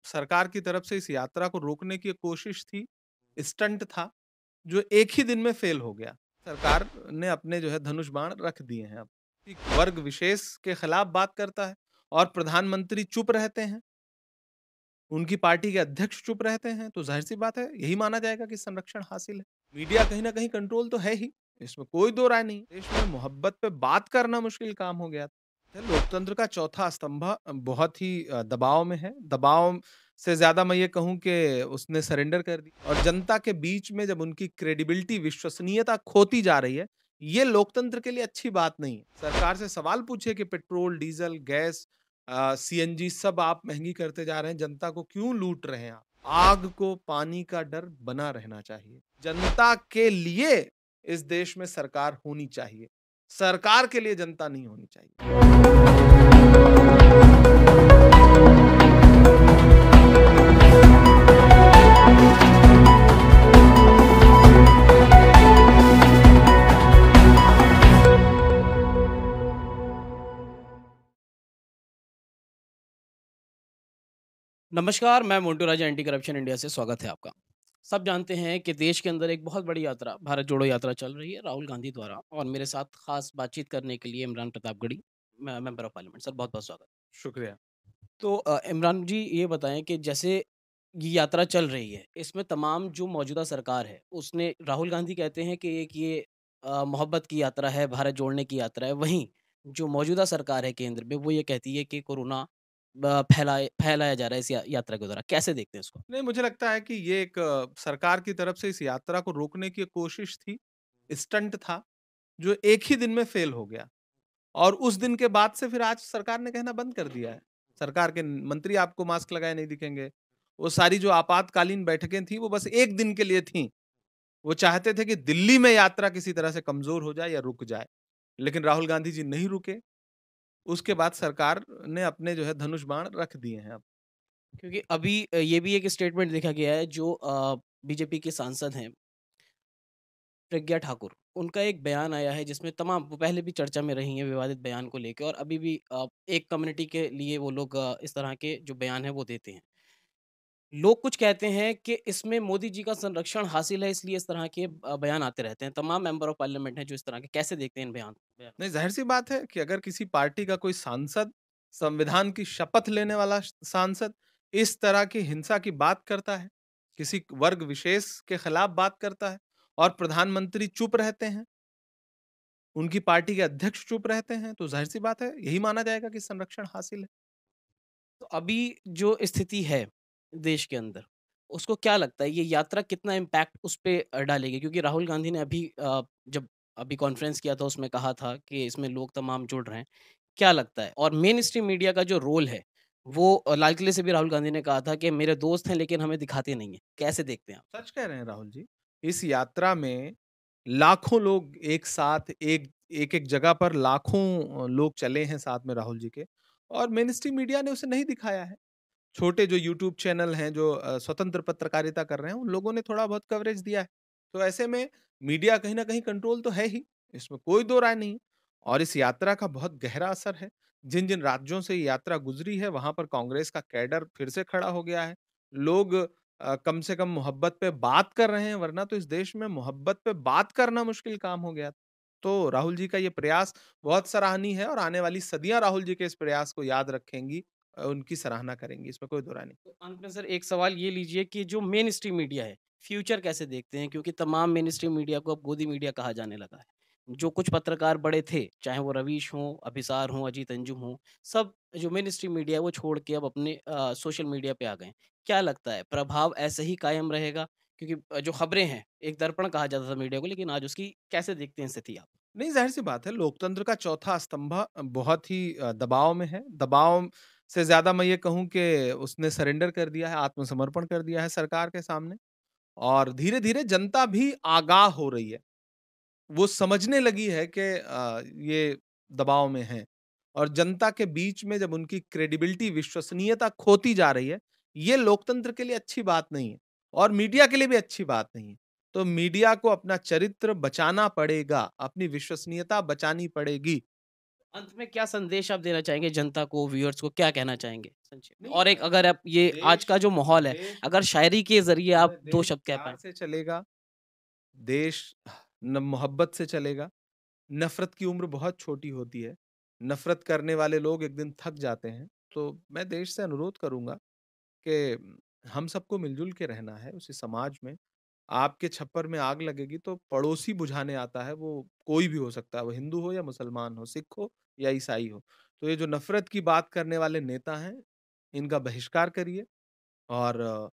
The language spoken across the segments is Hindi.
सरकार की तरफ से इस यात्रा को रोकने की एक कोशिश थी, स्टंट था, जो एक ही दिन में फेल हो गया। सरकार ने अपने जो है धनुष बाण रख दिए हैं अब। एक वर्ग विशेष के खिलाफ बात करता है और प्रधानमंत्री चुप रहते हैं, उनकी पार्टी के अध्यक्ष चुप रहते हैं, तो ज़ाहिर-सी बात है यही माना जाएगा कि संरक्षण हासिल है। मीडिया कहीं न कहीं कंट्रोल तो है ही, इसमें कोई दो राय नहीं। देश में मोहब्बत पे बात करना मुश्किल काम हो गया। लोकतंत्र का चौथा स्तंभ बहुत ही दबाव में है। दबाव से ज़्यादा मैं ये कहूँ कि उसने सरेंडर कर दी और जनता के बीच में जब उनकी क्रेडिबिलिटी, विश्वसनीयता खोती जा रही है, ये लोकतंत्र के लिए अच्छी बात नहीं है। सरकार से सवाल पूछिए कि पेट्रोल, डीज़ल, गैस सीएनजी सब आप महँगी करते जा रहे हैं, जनता को क्यों लूट रहे हैं आप? आग को पानी का डर बना रहना चाहिए। जनता के लिए इस देश में सरकार होनी चाहिए। सरकार के लिए जनता नहीं होनी चाहिए। नमस्कार, मैं मोंटू राजा एंटी करप्शन इंडिया से स्वागत है आपका। सब जानते हैं कि देश के अंदर एक बहुत बड़ी यात्रा भारत जोड़ो यात्रा चल रही है राहुल गांधी द्वारा और मेरे साथ खास बातचीत करने के लिए Imran Pratapgarhi member of parliament. Sir बहुत-बहुत स्वागत। शुक्रिया। तो इमरान जी ये बताएं कि जैसे ये यात्रा चल रही है, इसमें तमाम जो मौजूदा सरकार है, उसने राहुल गांधी कहते हैं कि एक ये मोहब्बत की यात्रा है, भारत जोड़ने की यात्रा है। वहीं जो मौजूदा सरकार है केंद्र में, वो ये कहती है कि कोरोना फैलाया जा रहा है इस यात्रा के द्वारा। कैसे देखते हैं इसको? नहीं, मुझे लगता है कि ये एक सरकार की तरफ से इस यात्रा को रोकने की एक कोशिश थी, स्टंट था, जो एक ही दिन में फेल हो गया और उस दिन के बाद से फिर आज सरकार ने कहना बंद कर दिया है। सरकार के मंत्री आपको मास्क लगाए नहीं दिखेंगे। वो सारी जो आपातकालीन बैठकें थी, वो बस 1 दिन के लिए थीं। वो चाहते थे कि दिल्ली में यात्रा किसी तरह से कमज़ोर हो जाए या रुक जाए। लेकिन राहुल गांधी जी नहीं रुके। उसके बाद सरकार ने अपने जो है धनुष बाण रख दिए हैं अब। क्योंकि अभी ये भी एक स्टेटमेंट देखा गया है जो बीजेपी के सांसद हैं प्रज्ञा ठाकुर, उनका एक बयान आया है जिसमें तमाम वो पहले भी चर्चा में रही हैं विवादित बयान को लेके और अभी भी एक कम्युनिटी के लिए वो लोग इस तरह के जो बयान है वो देते हैं। लोग कुछ कहते हैं कि इसमें मोदी जी का संरक्षण हासिल है इसलिए इस तरह के बयान आते रहते हैं। तमाम मेंबर ऑफ पार्लियामेंट हैं जो इस तरह के कैसे देखते हैं इन बयान? नहीं, ज़ाहिर-सी बात है कि अगर किसी पार्टी का कोई सांसद, संविधान की शपथ लेने वाला सांसद, इस तरह की हिंसा की बात करता है, किसी वर्ग विशेष के खिलाफ बात करता है और प्रधानमंत्री चुप रहते हैं, उनकी पार्टी के अध्यक्ष चुप रहते हैं, तो ज़ाहिर-सी बात है, यही माना जाएगा कि संरक्षण हासिल है। तो अभी जो स्थिति है देश के अंदर, उसको क्या लगता है ये यात्रा कितना इम्पैक्ट उस पे डालेगी? क्योंकि राहुल गांधी ने अभी जब अभी कॉन्फ्रेंस किया था उसमें कहा था कि इसमें लोग तमाम जुड़ रहे हैं। क्या लगता है? और मेन स्ट्रीम मीडिया का जो रोल है, वो लाल किले से भी राहुल गांधी ने कहा था कि मेरे दोस्त हैं लेकिन हमें दिखाते नहीं हैं। कैसे देखते हैं आप? सच कह रहे हैं राहुल जी। इस यात्रा में लाखों लोग एक साथ एक-एक जगह पर लाखों लोग चले हैं साथ में राहुल जी के और मेन स्ट्रीम मीडिया ने उसे नहीं दिखाया है। छोटे जो यूट्यूब चैनल हैं, जो स्वतंत्र पत्रकारिता कर रहे हैं, उन लोगों ने थोड़ा बहुत कवरेज दिया है। तो ऐसे में मीडिया कहीं न कहीं कंट्रोल तो है ही, इसमें कोई दो राय नहीं। और इस यात्रा का बहुत गहरा असर है। जिन-जिन राज्यों से ये यात्रा गुज़री है, वहाँ पर कांग्रेस का कैडर फिर से खड़ा हो गया है। लोग कम से कम मोहब्बत पे बात कर रहे हैं, वरना तो इस देश में मोहब्बत पे बात करना मुश्किल काम हो गया। तो राहुल जी का ये प्रयास बहुत सराहनीय है और आने वाली सदियाँ राहुल जी के इस प्रयास को याद रखेंगी। उनकी सराहना करेंगी, इसमें कोई दो राय नहीं। तो अंत में सर एक सवाल ये लीजिए कि जो मेन स्ट्रीम मीडिया है, फ्यूचर कैसे देखते हैं? क्योंकि तमाम मेन स्ट्रीम मीडिया को अब गोदी मीडिया कहा जाने लगा है। जो कुछ पत्रकार बड़े थे, चाहे वो रवीश हों, अभिसार हों, अजीत अंजुम हों, सब जो मेन स्ट्रीम मीडिया है वो छोड़ के अब अपने सोशल मीडिया पे आ गए हैं। क्या लगता है प्रभाव ऐसे ही कायम रहेगा? क्योंकि जो खबरें हैं, एक दर्पण कहा जाता था मीडिया को, लेकिन आज उसकी कैसे देखते हैं स्थिति आप? नहीं, ज़ाहिर-सी बात है, लोकतंत्र का चौथा स्तंभ बहुत ही दबाव में है। दबाव से ज़्यादा मैं ये कहूँ कि उसने सरेंडर कर दिया है, आत्मसमर्पण कर दिया है सरकार के सामने और धीरे-धीरे जनता भी आगाह हो रही है। वो समझने लगी है कि ये दबाव में हैं और जनता के बीच में जब उनकी क्रेडिबिलिटी, विश्वसनीयता खोती जा रही है, ये लोकतंत्र के लिए अच्छी बात नहीं है और मीडिया के लिए भी अच्छी बात नहीं है। तो मीडिया को अपना चरित्र बचाना पड़ेगा, अपनी विश्वसनीयता बचानी पड़ेगी। अंत में क्या संदेश आप देना चाहेंगे जनता को, व्यूअर्स को, क्या कहना चाहेंगे संक्षेप में? नहीं, और एक अगर आप ये आज का देश जो माहौल है, देश अगर शायरी के ज़रिए जो है आप 2 देश शब्द कह प्यार पाएँ? से चलेगा, देश न मोहब्बत से चलेगा। नफ़रत की उम्र बहुत छोटी होती है। नफ़रत करने वाले लोग एक दिन थक जाते हैं। तो मैं देश से अनुरोध करूँगा कि हम सबको मिल-जुल के रहना है उसी समाज में। आपके छप्पर में आग लगेगी तो पड़ोसी बुझाने आता है, वो कोई भी हो सकता है, वो हिंदू हो या मुसलमान हो, सिख हो या ईसाई हो। तो ये जो नफ़रत की बात करने वाले नेता हैं, इनका बहिष्कार करिए और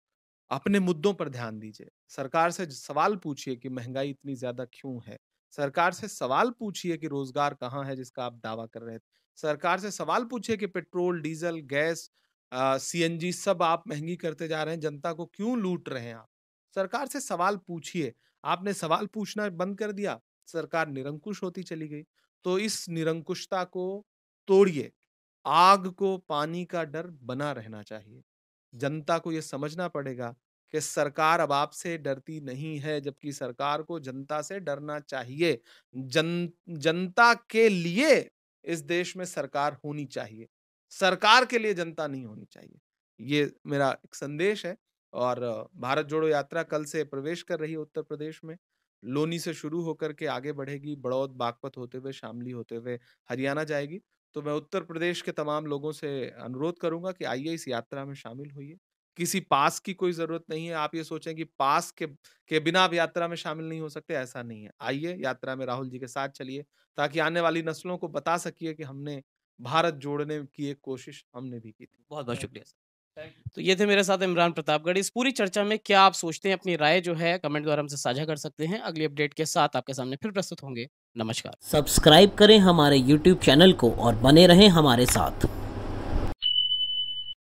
अपने मुद्दों पर ध्यान दीजिए। सरकार से सवाल पूछिए कि महँगाई इतनी ज़्यादा क्यों है? सरकार से सवाल पूछिए कि रोज़गार कहाँ है जिसका आप दावा कर रहे थे? सरकार से सवाल पूछिए कि पेट्रोल, डीज़ल, गैस सीएनजी सब आप महँगी करते जा रहे हैं, जनता को क्यों लूट रहे हैं आप? सरकार से सवाल पूछिए। आपने सवाल पूछना बंद कर दिया, सरकार निरंकुश होती चली गई। तो इस निरंकुशता को तोड़िए। आग को पानी का डर बना रहना चाहिए। जनता को ये समझना पड़ेगा कि सरकार अब आपसे डरती नहीं है, जबकि सरकार को जनता से डरना चाहिए। जनता के लिए इस देश में सरकार होनी चाहिए। सरकार के लिए जनता नहीं होनी चाहिए। ये मेरा एक संदेश है और भारत जोड़ो यात्रा कल से प्रवेश कर रही है उत्तर प्रदेश में। लोनी से शुरू होकर के आगे बढ़ेगी, बड़ौद, बागपत होते हुए, शामली होते हुए हरियाणा जाएगी। तो मैं उत्तर प्रदेश के तमाम लोगों से अनुरोध करूँगा कि आइए इस यात्रा में शामिल होइए। किसी पास की कोई ज़रूरत नहीं है, आप ये सोचें कि पास के बिना आप यात्रा में शामिल नहीं हो सकते, ऐसा नहीं है। आइए यात्रा में राहुल जी के साथ चलिए, ताकि आने वाली नस्लों को बता सकिए कि हमने भारत जोड़ने की एक कोशिश हमने भी की थी। बहुत-बहुत थैंक शुक्रिया सर। Thank you. तो ये थे मेरे साथ इमरान प्रतापगढ़। इस पूरी चर्चा में क्या आप सोचते हैं, अपनी राय जो है कमेंट द्वारा हमसे साझा कर सकते हैं। अगली अपडेट के साथ आपके सामने फिर प्रस्तुत होंगे। नमस्कार। सब्सक्राइब करें हमारे YouTube चैनल को और बने रहें हमारे साथ।